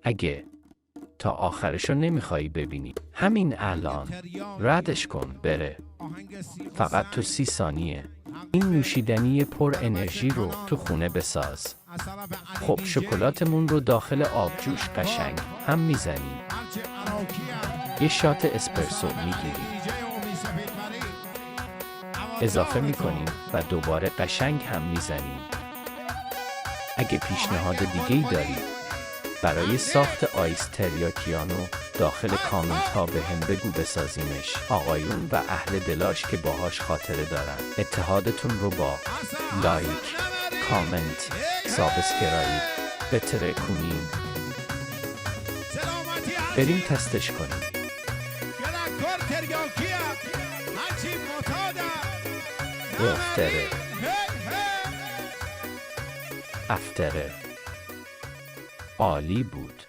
اگه تا آخرشو نمیخوایی ببینی، همین الان ردش کن بره. فقط تو 30 ثانیه این نوشیدنی پر انرژی رو تو خونه بساز. خب شکلاتمون رو داخل آبجوش قشنگ هم میزنیم. یه شات اسپرسو میگیریم، اضافه میکنیم و دوباره قشنگ هم میزنیم. اگه پیشنهاد دیگه‌ای دارید برای ساخت آیس تریاکیانو داخل کامنت ها به هم بگو بسازیمش. آقایون و اهل دلاش که باهاش خاطره دارن، اتحادتون رو با لایک، کامنت، سابسکرایب بترکونیم. بریم تستش کنیم. افتره عالی بود.